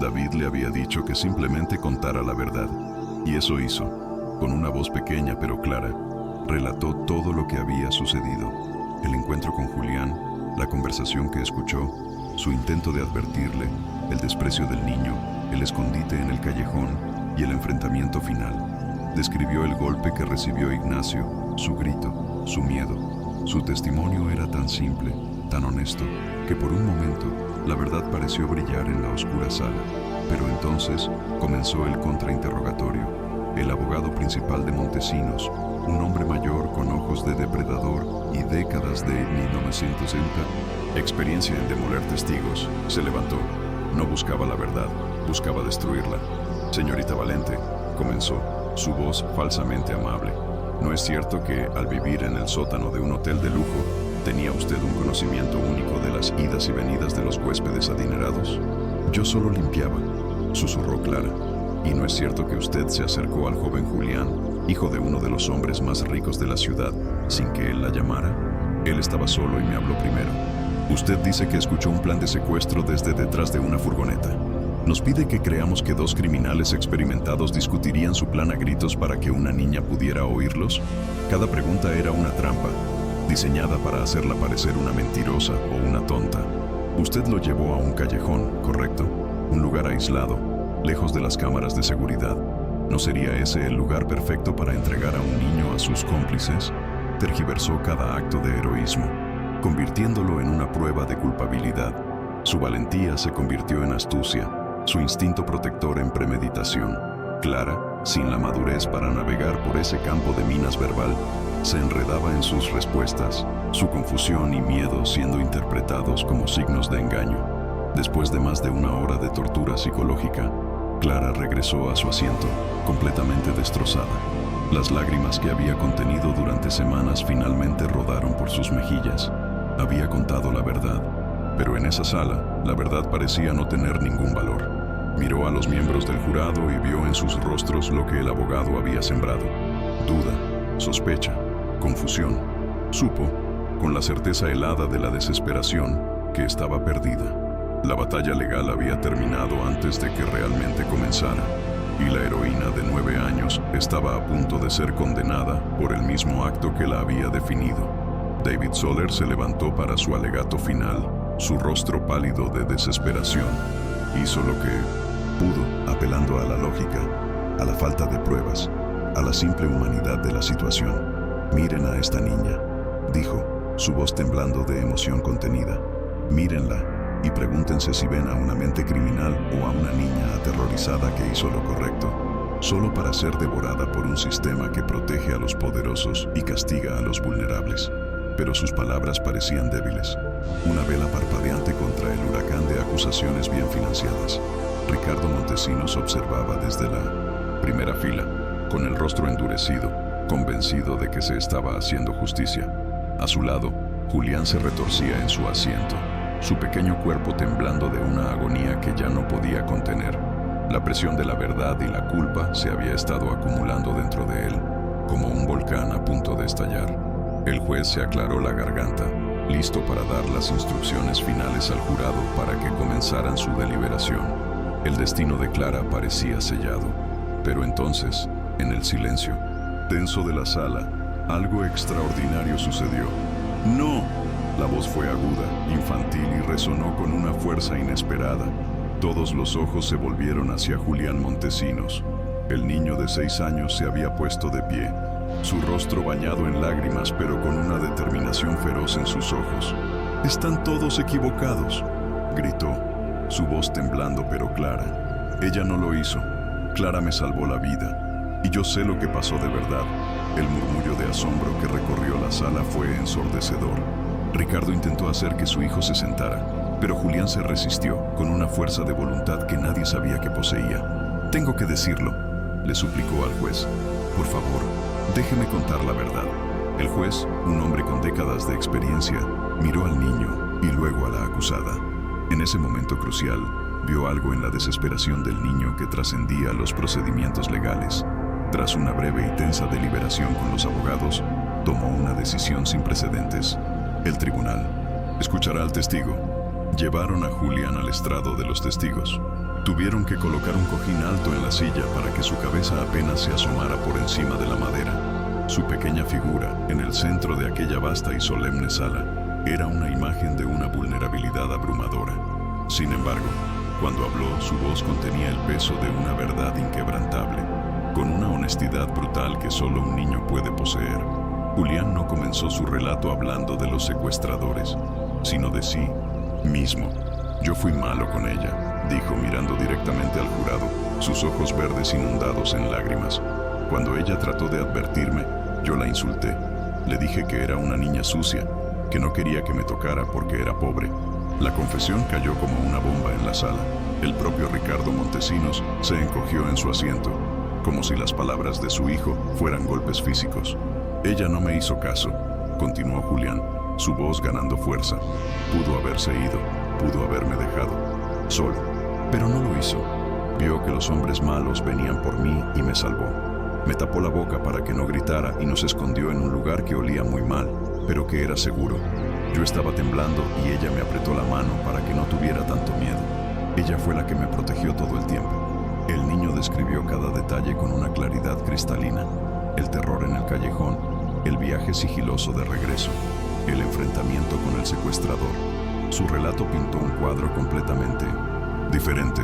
David le había dicho que simplemente contara la verdad, y eso hizo. Con una voz pequeña pero clara, relató todo lo que había sucedido. El encuentro con Julián, la conversación que escuchó, su intento de advertirle, el desprecio del niño, el escondite en el callejón y el enfrentamiento final. Describió el golpe que recibió Ignacio, su grito, su miedo. Su testimonio era tan simple, tan honesto, que por un momento la verdad pareció brillar en la oscura sala. Pero entonces comenzó el contrainterrogatorio. El abogado principal de Montesinos, un hombre mayor con ojos de depredador y décadas de 1960, experiencia en demoler testigos, se levantó. No buscaba la verdad, buscaba destruirla. Señorita Valente, comenzó, su voz falsamente amable. ¿No es cierto que, al vivir en el sótano de un hotel de lujo, tenía usted un conocimiento único de las idas y venidas de los huéspedes adinerados? Yo solo limpiaba, susurró Clara. ¿Y no es cierto que usted se acercó al joven Julián, hijo de uno de los hombres más ricos de la ciudad, sin que él la llamara? Él estaba solo y me habló primero. Usted dice que escuchó un plan de secuestro desde detrás de una furgoneta. Nos pide que creamos que dos criminales experimentados discutirían su plan a gritos para que una niña pudiera oírlos. Cada pregunta era una trampa, diseñada para hacerla parecer una mentirosa o una tonta. Usted lo llevó a un callejón, ¿correcto? Un lugar aislado, lejos de las cámaras de seguridad. ¿No sería ese el lugar perfecto para entregar a un niño a sus cómplices? Tergiversó cada acto de heroísmo, convirtiéndolo en una prueba de culpabilidad. Su valentía se convirtió en astucia, su instinto protector en premeditación. Clara, sin la madurez para navegar por ese campo de minas verbal, se enredaba en sus respuestas, su confusión y miedo siendo interpretados como signos de engaño. Después de más de una hora de tortura psicológica, Clara regresó a su asiento, completamente destrozada. Las lágrimas que había contenido durante semanas finalmente rodaron por sus mejillas. Había contado la verdad, pero en esa sala, la verdad parecía no tener ningún valor. Miró a los miembros del jurado y vio en sus rostros lo que el abogado había sembrado: duda, sospecha, confusión. Supo, con la certeza helada de la desesperación, que estaba perdida. La batalla legal había terminado antes de que realmente comenzara, y la heroína de 9 años estaba a punto de ser condenada por el mismo acto que la había definido. David Soler se levantó para su alegato final, su rostro pálido de desesperación. Hizo lo que pudo, apelando a la lógica, a la falta de pruebas, a la simple humanidad de la situación. «Miren a esta niña», dijo, su voz temblando de emoción contenida. «Mírenla y pregúntense si ven a una mente criminal o a una niña aterrorizada que hizo lo correcto, solo para ser devorada por un sistema que protege a los poderosos y castiga a los vulnerables». Pero sus palabras parecían débiles, una vela parpadeante contra el huracán de acusaciones bien financiadas. Ricardo Montesinos observaba desde la primera fila, con el rostro endurecido, convencido de que se estaba haciendo justicia. A su lado, Julián se retorcía en su asiento, su pequeño cuerpo temblando de una agonía que ya no podía contener. La presión de la verdad y la culpa se había estado acumulando dentro de él, como un volcán a punto de estallar. El juez se aclaró la garganta, listo para dar las instrucciones finales al jurado para que comenzaran su deliberación. El destino de Clara parecía sellado, pero entonces, en el silencio tenso de la sala, algo extraordinario sucedió. ¡No! La voz fue aguda, infantil y resonó con una fuerza inesperada. Todos los ojos se volvieron hacia Julián Montesinos. El niño de 6 años se había puesto de pie, su rostro bañado en lágrimas, pero con una determinación feroz en sus ojos. «Están todos equivocados», gritó, su voz temblando pero clara. «Ella no lo hizo. Clara me salvó la vida. Y yo sé lo que pasó de verdad». El murmullo de asombro que recorrió la sala fue ensordecedor. Ricardo intentó hacer que su hijo se sentara, pero Julián se resistió, con una fuerza de voluntad que nadie sabía que poseía. «Tengo que decirlo», le suplicó al juez. «Por favor, déjeme contar la verdad». El juez, un hombre con décadas de experiencia, miró al niño y luego a la acusada. En ese momento crucial, vio algo en la desesperación del niño que trascendía los procedimientos legales. Tras una breve y tensa deliberación con los abogados, tomó una decisión sin precedentes. El tribunal escuchará al testigo. Llevaron a Julián al estrado de los testigos. Tuvieron que colocar un cojín alto en la silla para que su cabeza apenas se asomara por encima de la madera. Su pequeña figura, en el centro de aquella vasta y solemne sala, era una imagen de una vulnerabilidad abrumadora. Sin embargo, cuando habló, su voz contenía el peso de una verdad inquebrantable, con una honestidad brutal que solo un niño puede poseer. Julián no comenzó su relato hablando de los secuestradores, sino de sí mismo. «Yo fui malo con ella», dijo mirando directamente al jurado, sus ojos verdes inundados en lágrimas. «Cuando ella trató de advertirme, yo la insulté. Le dije que era una niña sucia, que no quería que me tocara porque era pobre». La confesión cayó como una bomba en la sala. El propio Ricardo Montesinos se encogió en su asiento, como si las palabras de su hijo fueran golpes físicos. «Ella no me hizo caso», continuó Julián, su voz ganando fuerza. «Pudo haberse ido, pudo haberme dejado solo, pero no lo hizo. Vio que los hombres malos venían por mí y me salvó. Me tapó la boca para que no gritara y nos escondió en un lugar que olía muy mal, pero que era seguro. Yo estaba temblando y ella me apretó la mano para que no tuviera tanto miedo. Ella fue la que me protegió todo el tiempo». El niño describió cada detalle con una claridad cristalina: el terror en el callejón, el viaje sigiloso de regreso, el enfrentamiento con el secuestrador. Su relato pintó un cuadro completamente diferente,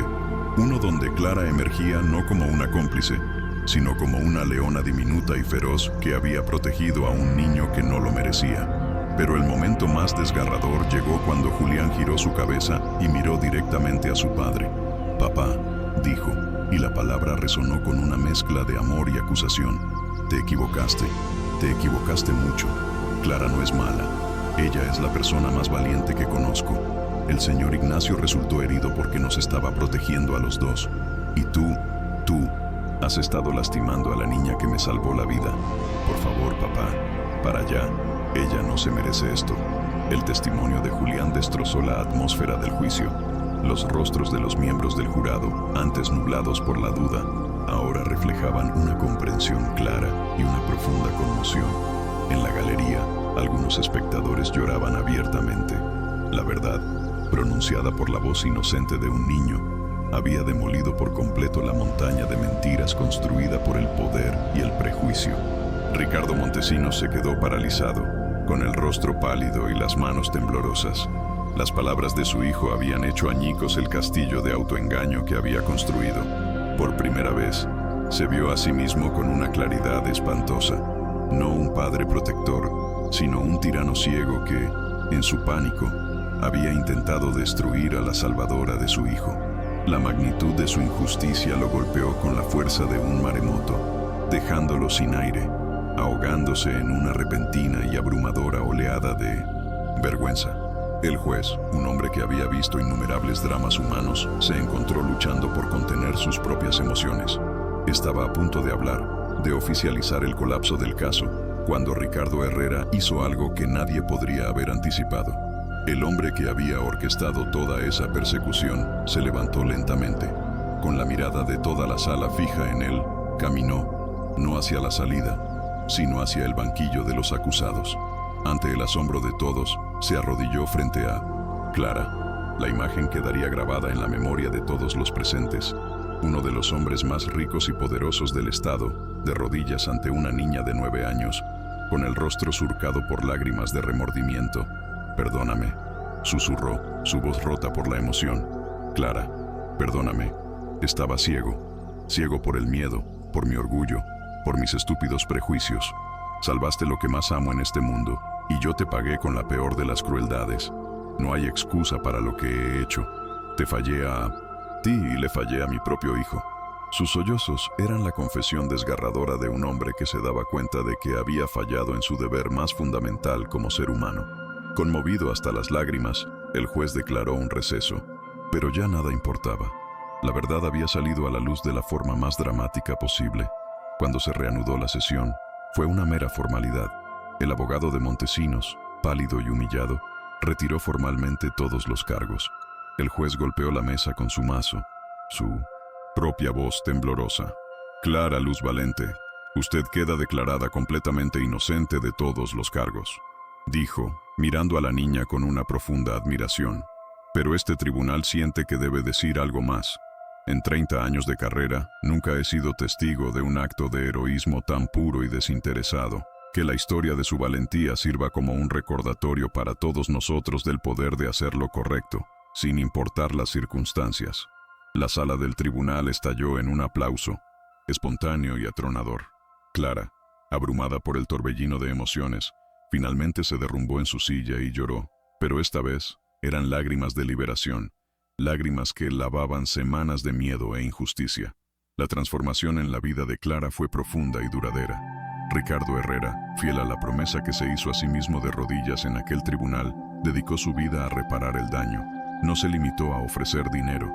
uno donde Clara emergía no como una cómplice, sino como una leona diminuta y feroz que había protegido a un niño que no lo merecía. Pero el momento más desgarrador llegó cuando Julián giró su cabeza y miró directamente a su padre. «Papá», dijo, y la palabra resonó con una mezcla de amor y acusación. «Te equivocaste mucho. Clara no es mala. Ella es la persona más valiente que conozco. El señor Ignacio resultó herido porque nos estaba protegiendo a los dos. Y tú, has estado lastimando a la niña que me salvó la vida. Por favor, papá, para allá. Ella no se merece esto». El testimonio de Julián destrozó la atmósfera del juicio. Los rostros de los miembros del jurado, antes nublados por la duda, ahora reflejaban una comprensión clara y una profunda conmoción. En la galería, algunos espectadores lloraban abiertamente. La verdad, pronunciada por la voz inocente de un niño, había demolido por completo la montaña de mentiras construida por el poder y el prejuicio. Ricardo Montesinos se quedó paralizado, con el rostro pálido y las manos temblorosas. Las palabras de su hijo habían hecho añicos el castillo de autoengaño que había construido. Por primera vez, se vio a sí mismo con una claridad espantosa. No un padre protector, sino un tirano ciego que, en su pánico, había intentado destruir a la salvadora de su hijo. La magnitud de su injusticia lo golpeó con la fuerza de un maremoto, dejándolo sin aire, ahogándose en una repentina y abrumadora oleada de vergüenza. El juez, un hombre que había visto innumerables dramas humanos, se encontró luchando por contener sus propias emociones. Estaba a punto de hablar, de oficializar el colapso del caso, cuando Ricardo Herrera hizo algo que nadie podría haber anticipado. El hombre que había orquestado toda esa persecución se levantó lentamente. Con la mirada de toda la sala fija en él, caminó, no hacia la salida, sino hacia el banquillo de los acusados. Ante el asombro de todos, se arrodilló frente a Clara. La imagen quedaría grabada en la memoria de todos los presentes. Uno de los hombres más ricos y poderosos del estado, de rodillas ante una niña de 9 años, con el rostro surcado por lágrimas de remordimiento. «Perdóname», susurró, su voz rota por la emoción. «Clara, perdóname. Estaba ciego por el miedo, por mi orgullo, por mis estúpidos prejuicios. Salvaste lo que más amo en este mundo, y yo te pagué con la peor de las crueldades. No hay excusa para lo que he hecho. Te fallé a ti y le fallé a mi propio hijo». Sus sollozos eran la confesión desgarradora de un hombre que se daba cuenta de que había fallado en su deber más fundamental como ser humano. Conmovido hasta las lágrimas, el juez declaró un receso, pero ya nada importaba. La verdad había salido a la luz de la forma más dramática posible. Cuando se reanudó la sesión, fue una mera formalidad. El abogado de Montesinos, pálido y humillado, retiró formalmente todos los cargos. El juez golpeó la mesa con su mazo, su propia voz temblorosa. «Clara Luz Valente, usted queda declarada completamente inocente de todos los cargos», dijo, mirando a la niña con una profunda admiración. «Pero este tribunal siente que debe decir algo más. En 30 años de carrera, nunca he sido testigo de un acto de heroísmo tan puro y desinteresado. Que la historia de su valentía sirva como un recordatorio para todos nosotros del poder de hacer lo correcto, sin importar las circunstancias». La sala del tribunal estalló en un aplauso, espontáneo y atronador. Clara, abrumada por el torbellino de emociones, finalmente se derrumbó en su silla y lloró, pero esta vez eran lágrimas de liberación, lágrimas que lavaban semanas de miedo e injusticia. La transformación en la vida de Clara fue profunda y duradera. Ricardo Herrera, fiel a la promesa que se hizo a sí mismo de rodillas en aquel tribunal, dedicó su vida a reparar el daño. No se limitó a ofrecer dinero.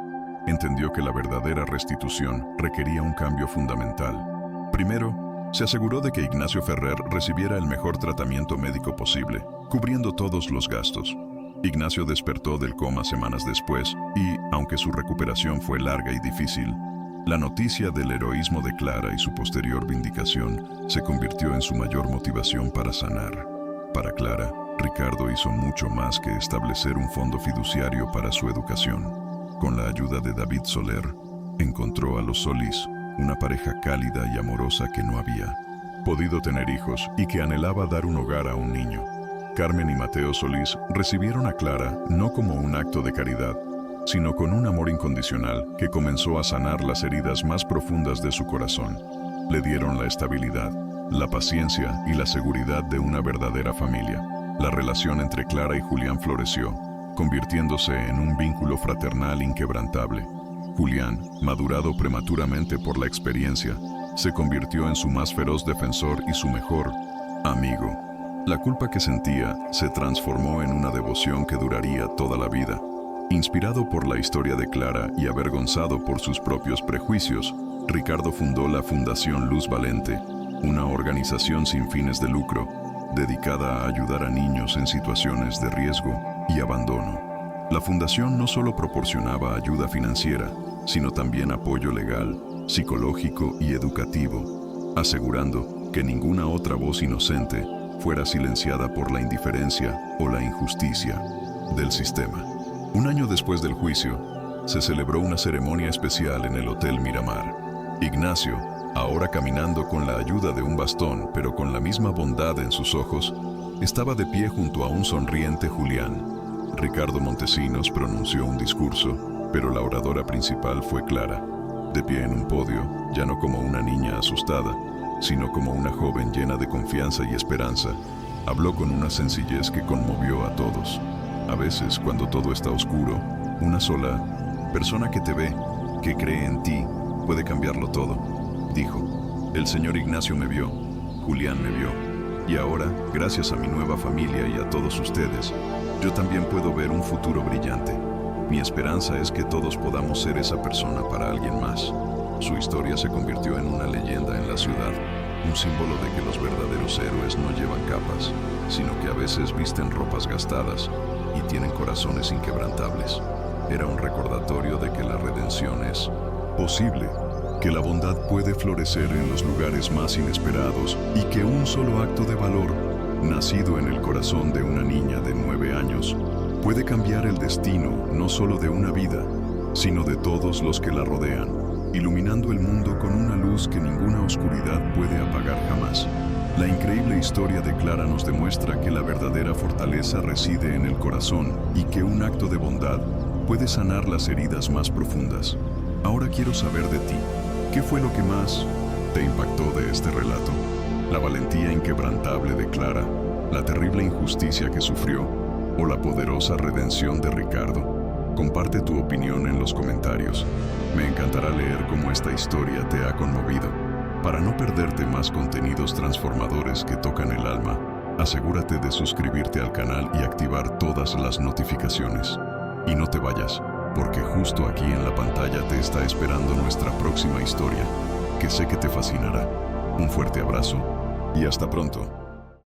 Entendió que la verdadera restitución requería un cambio fundamental. Primero, se aseguró de que Ignacio Ferrer recibiera el mejor tratamiento médico posible, cubriendo todos los gastos. Ignacio despertó del coma semanas después y, aunque su recuperación fue larga y difícil, la noticia del heroísmo de Clara y su posterior vindicación se convirtió en su mayor motivación para sanar. Para Clara, Ricardo hizo mucho más que establecer un fondo fiduciario para su educación. Con la ayuda de David Soler, encontró a los Solís, una pareja cálida y amorosa que no había podido tener hijos y que anhelaba dar un hogar a un niño. Carmen y Mateo Solís recibieron a Clara no como un acto de caridad, sino con un amor incondicional que comenzó a sanar las heridas más profundas de su corazón. Le dieron la estabilidad, la paciencia y la seguridad de una verdadera familia. La relación entre Clara y Julián floreció, convirtiéndose en un vínculo fraternal inquebrantable. Julián, madurado prematuramente por la experiencia, se convirtió en su más feroz defensor y su mejor amigo. La culpa que sentía se transformó en una devoción que duraría toda la vida. Inspirado por la historia de Clara y avergonzado por sus propios prejuicios, Ricardo fundó la Fundación Luz Valente, una organización sin fines de lucro, dedicada a ayudar a niños en situaciones de riesgo y abandono. La fundación no solo proporcionaba ayuda financiera, sino también apoyo legal, psicológico y educativo, asegurando que ninguna otra voz inocente fuera silenciada por la indiferencia o la injusticia del sistema. Un año después del juicio, se celebró una ceremonia especial en el Hotel Miramar. Ignacio, ahora caminando con la ayuda de un bastón, pero con la misma bondad en sus ojos, estaba de pie junto a un sonriente Julián. Ricardo Montesinos pronunció un discurso, pero la oradora principal fue Clara, de pie en un podio, ya no como una niña asustada, sino como una joven llena de confianza y esperanza. Habló con una sencillez que conmovió a todos. A veces, cuando todo está oscuro, una sola persona que te ve, que cree en ti, puede cambiarlo todo, dijo. El señor Ignacio me vio, Julián me vio, y ahora, gracias a mi nueva familia y a todos ustedes, yo también puedo ver un futuro brillante. Mi esperanza es que todos podamos ser esa persona para alguien más. Su historia se convirtió en una leyenda en la ciudad, un símbolo de que los verdaderos héroes no llevan capas, sino que a veces visten ropas gastadas y tienen corazones inquebrantables. Era un recordatorio de que la redención es posible, que la bondad puede florecer en los lugares más inesperados y que un solo acto de valor, nacido en el corazón de una niña de 9 años, puede cambiar el destino no solo de una vida, sino de todos los que la rodean, iluminando el mundo con una luz que ninguna oscuridad puede apagar jamás. La increíble historia de Clara nos demuestra que la verdadera fortaleza reside en el corazón y que un acto de bondad puede sanar las heridas más profundas. Ahora quiero saber de ti. ¿Qué fue lo que más te impactó de este relato? ¿La valentía inquebrantable de Clara, la terrible injusticia que sufrió o la poderosa redención de Ricardo? Comparte tu opinión en los comentarios. Me encantará leer cómo esta historia te ha conmovido. Para no perderte más contenidos transformadores que tocan el alma, asegúrate de suscribirte al canal y activar todas las notificaciones. Y no te vayas, porque justo aquí en la pantalla te está esperando nuestra próxima historia, que sé que te fascinará. Un fuerte abrazo y hasta pronto.